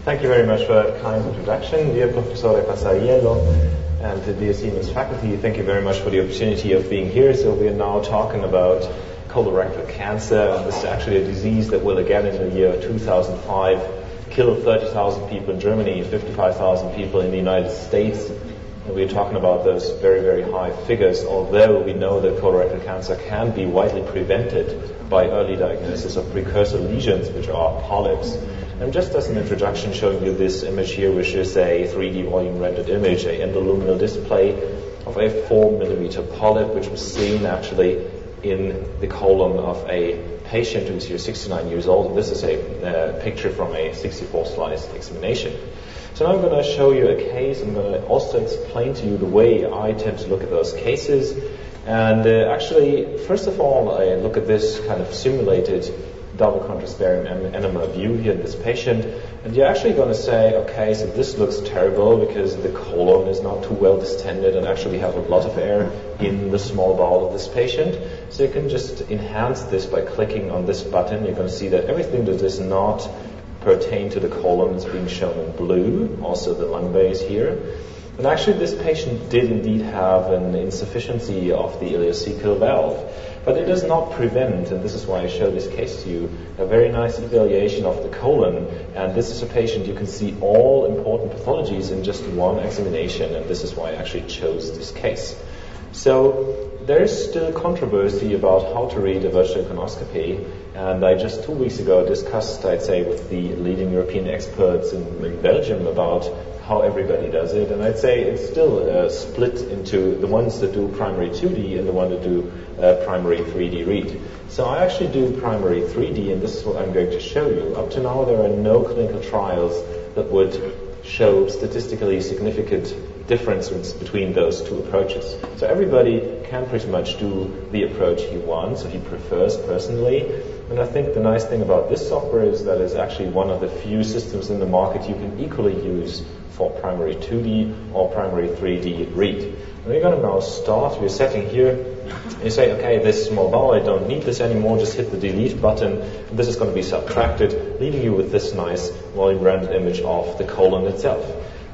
Thank you very much for that kind introduction, dear Professor Pasariello and the dear Siemens faculty. Thank you very much for the opportunity of being here. So we are now talking about colorectal cancer. This is actually a disease that will again in the year 2005 kill 30,000 people in Germany, 55,000 people in the United States. And we're talking about those very, very high figures, although we know that colorectal cancer can be widely prevented by early diagnosis of precursor lesions, which are polyps. And just as an introduction, showing you this image here, which is a 3D volume rendered image, an endoluminal display of a 4-millimeter polyp, which was seen actually in the colon of a patient who's here 69 years old. And this is a picture from a 64-slice examination. So now I'm going to show you a case. I'm going to also explain to you the way I tend to look at those cases. And actually, first of all, I look at this kind of simulated double contrast barium enema view here in this patient, and you're actually going to say, okay, so this looks terrible because the colon is not too well distended and actually have a lot of air in the small bowel of this patient. So you can just enhance this by clicking on this button. You're going to see that everything that does not pertain to the colon is being shown in blue, also the lung base here. And actually this patient did indeed have an insufficiency of the ileocecal valve. But it does not prevent, and this is why I show this case to you, a very nice evaluation of the colon. And this is a patient, you can see all important pathologies in just one examination, and this is why I actually chose this case. So there is still controversy about how to read a virtual colonoscopy, and I just 2 weeks ago discussed, I'd say, with the leading European experts in Belgium about how everybody does it, and I'd say it's still split into the ones that do primary 2D and the one that do primary 3D read. So I actually do primary 3D, and this is what I'm going to show you. Up to now, there are no clinical trials that would show statistically significant differences between those two approaches. So everybody can pretty much do the approach he wants, or he prefers personally. And I think the nice thing about this software is that it's actually one of the few systems in the market you can equally use for primary 2D or primary 3D read. And we're going to now start. We're setting here. You say, okay, this small bowel, I don't need this anymore. Just hit the delete button. And this is going to be subtracted, leaving you with this nice volume rendered image of the colon itself.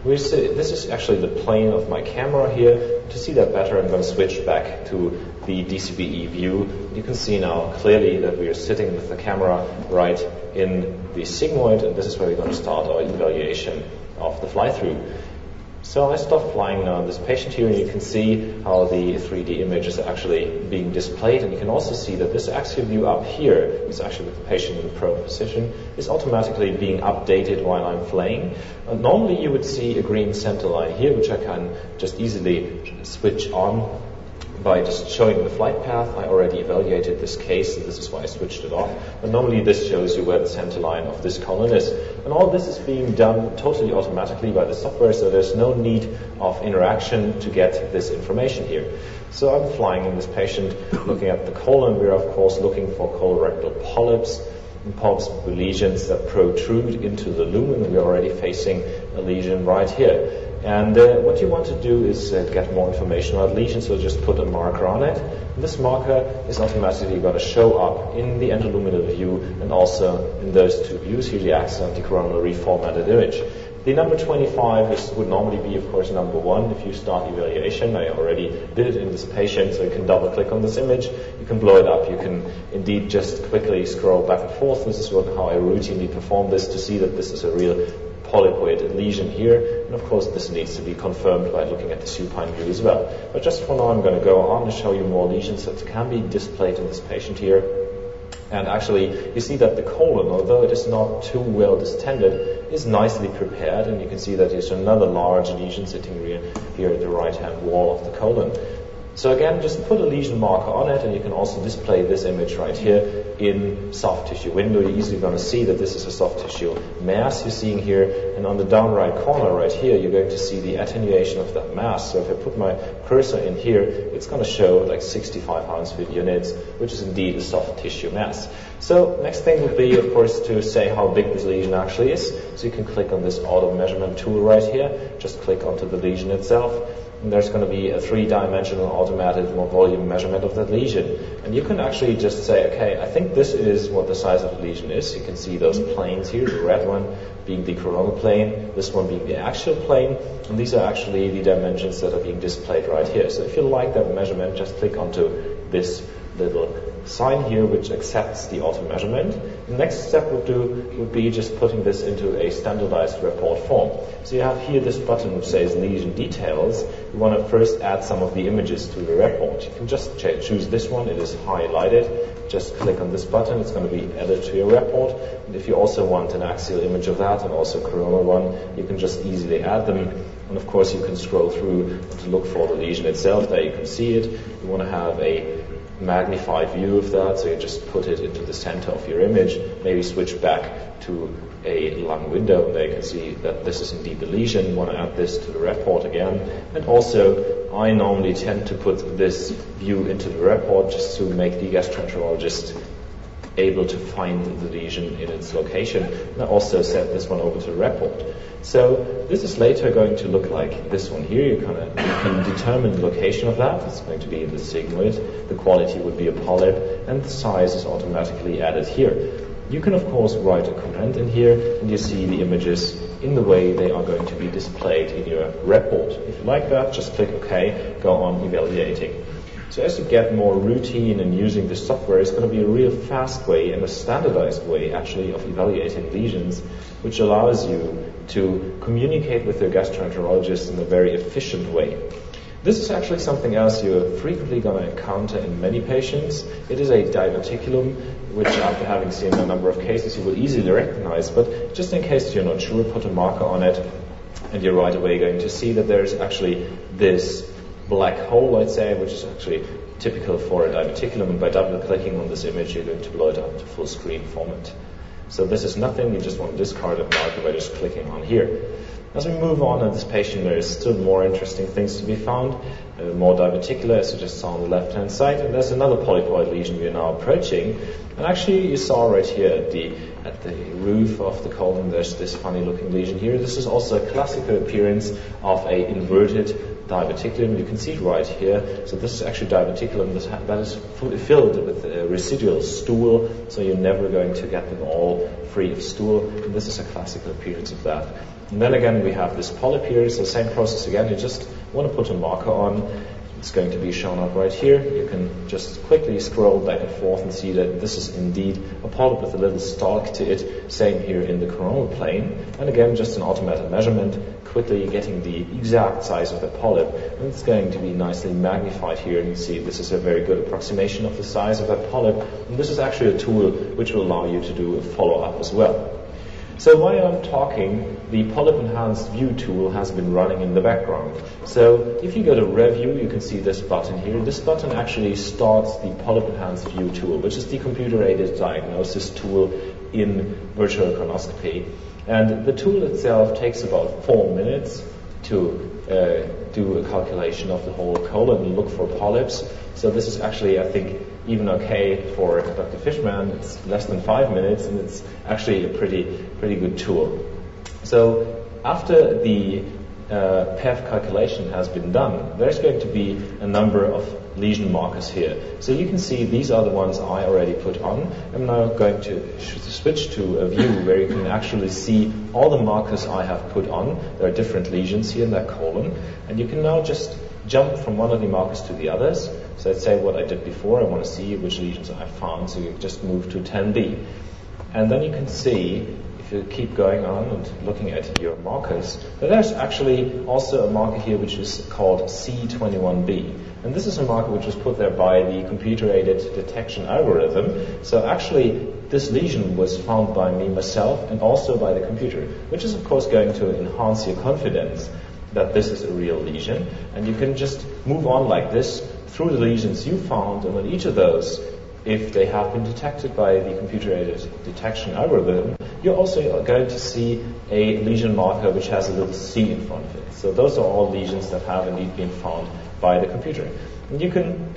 This is actually the plane of my camera here. To see that better, I'm going to switch back to the DCBE view. You can see now clearly that we are sitting with the camera right in the sigmoid, and this is where we're going to start our evaluation of the fly-through. So I start flying now on this patient here, and you can see how the 3D image is actually being displayed. And you can also see that this axial view up here is actually with the patient in the prone position, is automatically being updated while I'm flying. Normally you would see a green center line here, which I can just easily switch on by just showing the flight path. I already evaluated this case, and this is why I switched it off. But normally this shows you where the center line of this colon is. And all this is being done totally automatically by the software, so there's no need of interaction to get this information here. So I'm flying in this patient, looking at the colon. We're of course looking for colorectal polyps, and polyps with lesions that protrude into the lumen. We're already facing a lesion right here. And what you want to do is get more information about lesions, so just put a marker on it. And this marker is automatically going to show up in the endoluminal view and also in those two views, here the axial and the coronal reformatted image. The number 25 would normally be, of course, number 1 if you start evaluation. I already did it in this patient, so you can double click on this image. You can blow it up. You can indeed just quickly scroll back and forth. This is how I routinely perform this to see that this is a real polypoid lesion here, and of course this needs to be confirmed by looking at the supine view as well. But just for now I'm going to go on and show you more lesions that can be displayed in this patient here. And actually you see that the colon, although it is not too well distended, is nicely prepared, and you can see that there's another large lesion sitting here at the right hand wall of the colon. So again, just put a lesion marker on it, and you can also display this image right here in soft tissue window. You're easily going to see that this is a soft tissue mass you're seeing here, and on the down right corner right here, you're going to see the attenuation of that mass. So if I put my cursor in here, it's going to show like 65 Hounsfield units, which is indeed a soft tissue mass. So next thing would be, of course, to say how big this lesion actually is. So you can click on this auto measurement tool right here, just click onto the lesion itself. and there's going to be a 3-dimensional automated volume measurement of that lesion. And you can actually just say, okay, I think this is what the size of the lesion is. You can see those planes here, the red one being the coronal plane, this one being the axial plane, and these are actually the dimensions that are being displayed right here. So if you like that measurement, just click onto this little sign here which accepts the auto measurement. The next step would be just putting this into a standardized report form. So you have here this button which says lesion details. You want to first add some of the images to the report. You can just choose this one, it is highlighted. Just click on this button, it's going to be added to your report. And if you also want an axial image of that and also a coronal one, you can just easily add them. And of course you can scroll through to look for the lesion itself. There you can see it. You want to have a magnified view of that, so you just put it into the center of your image, maybe switch back to a long window, and there you can see that this is indeed the lesion. You want to add this to the report again. And also I normally tend to put this view into the report just to make the gastroenterologist able to find the lesion in its location. And I also set this one over to the report. So this is later going to look like this one here. You can determine the location of that. It's going to be in the sigmoid. The quality would be a polyp, and the size is automatically added here. You can of course write a comment in here, and you see the images in the way they are going to be displayed in your report. If you like that, just click OK, go on evaluating. So as you get more routine in using this software, it's going to be a real fast way and a standardized way actually of evaluating lesions, which allows you to communicate with your gastroenterologist in a very efficient way. This is actually something else you're frequently going to encounter in many patients. It is a diverticulum, which after having seen a number of cases you will easily recognize, but just in case you're not sure, put a marker on it, and you're right away going to see that there's actually this black hole, I'd say, which is actually typical for a diverticulum, and by double-clicking on this image you're going to blow it up to full screen format. So this is nothing, you just want to discard that marker by just clicking on here. As we move on in this patient, there is still more interesting things to be found, more diverticular, as you just saw on the left-hand side, and there's another polypoid lesion we are now approaching. And actually you saw right here at the roof of the colon, there's this funny-looking lesion here. This is also a classical appearance of a inverted diverticulum. You can see it right here. So this is actually diverticulum that is filled with residual stool, so you're never going to get them all free of stool. And this is a classical appearance of that. And then again we have this polyp here. So same process again. You just want to put a marker on. It's going to be shown up right here. You can just quickly scroll back and forth and see that this is indeed a polyp with a little stalk to it. Same here in the coronal plane. And again, just an automated measurement, quickly getting the exact size of the polyp. And it's going to be nicely magnified here. And you see this is a very good approximation of the size of that polyp. And this is actually a tool which will allow you to do a follow-up as well. So while I'm talking, the Polyp Enhanced View tool has been running in the background. So if you go to Review, you can see this button here. This button actually starts the Polyp Enhanced View tool, which is the computer-aided diagnosis tool in virtual colonoscopy. And the tool itself takes about 4 minutes to do a calculation of the whole colon and look for polyps. So this is actually, I think, even okay for Dr. Fishman. It's less than 5 minutes, and it's actually a pretty good tool. So after the PEV calculation has been done, there's going to be a number of lesion markers here. So you can see these are the ones I already put on. I'm now going to switch to a view where you can actually see all the markers I have put on. There are different lesions here in that colon, and you can now just jump from one of the markers to the others. So let's say what I did before, I want to see which lesions I found, so you just move to 10B. And then you can see, if you keep going on and looking at your markers, that there's actually also a marker here which is called C21B. And this is a marker which was put there by the computer-aided detection algorithm. So actually, this lesion was found by me myself and also by the computer, which is of course going to enhance your confidence that this is a real lesion. And you can just move on like this through the lesions you found, and on each of those, if they have been detected by the computer-aided detection algorithm, you're also going to see a lesion marker which has a little C in front of it. So those are all lesions that have indeed been found by the computer. And you can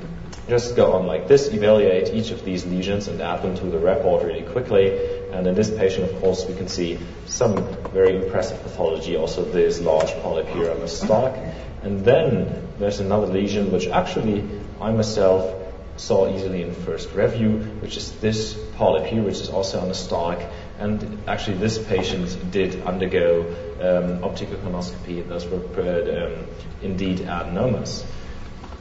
just go on like this, evaluate each of these lesions and add them to the report really quickly. And in this patient, of course, we can see some very impressive pathology, also this large polyp here on the stomach. And then there's another lesion which actually I myself saw easily in first review, which is this polyp here, which is also on the stomach. And actually this patient did undergo optical colonoscopy, and those were indeed adenomas.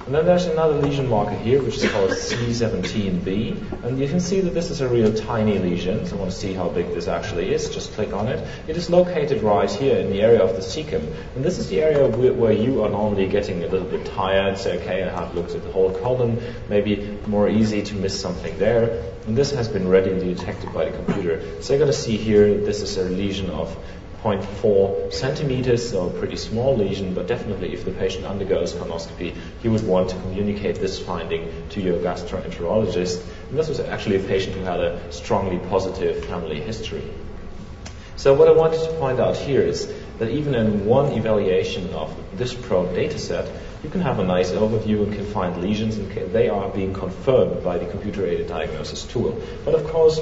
And then there's another lesion marker here, which is called C17B. And you can see that this is a real tiny lesion. So I want to see how big this actually is. Just click on it. It is located right here in the area of the cecum. And this is the area where you are normally getting a little bit tired. Say, okay, I have looked at the whole colon. Maybe more easy to miss something there. And this has been readily detected by the computer. So you're going to see here, this is a lesion of 0.4 centimeters, so a pretty small lesion, but definitely if the patient undergoes colonoscopy, you would want to communicate this finding to your gastroenterologist. And this was actually a patient who had a strongly positive family history. So what I wanted to point out here is that even in one evaluation of this probe data set, you can have a nice overview and can find lesions, and they are being confirmed by the computer-aided diagnosis tool. But of course,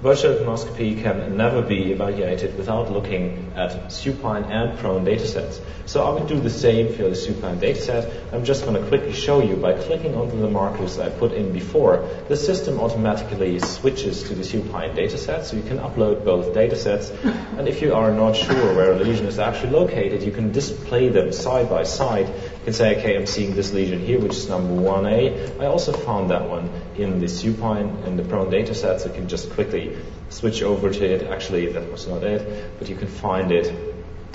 virtual colonoscopy can never be evaluated without looking at supine and prone datasets. So I would do the same for the supine dataset. I'm just going to quickly show you by clicking onto the markers I put in before. The system automatically switches to the supine dataset, so you can upload both datasets. And if you are not sure where a lesion is actually located, you can display them side by side. You can say, okay, I'm seeing this lesion here, which is number 1A. I also found that one in the supine and the prone dataset, so you can just quickly switch over to it. Actually, that was not it, but you can find it,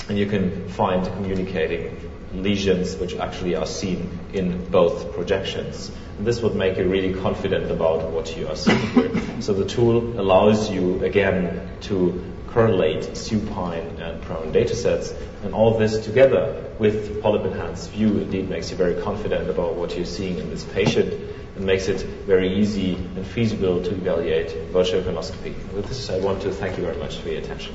and you can find communicating lesions which actually are seen in both projections. And this would make you really confident about what you are seeing here. So the tool allows you, again, to correlate supine and prone datasets, and all this together with polyp enhanced view indeed makes you very confident about what you're seeing in this patient, and makes it very easy and feasible to evaluate virtual colonoscopy. With this, I want to thank you very much for your attention.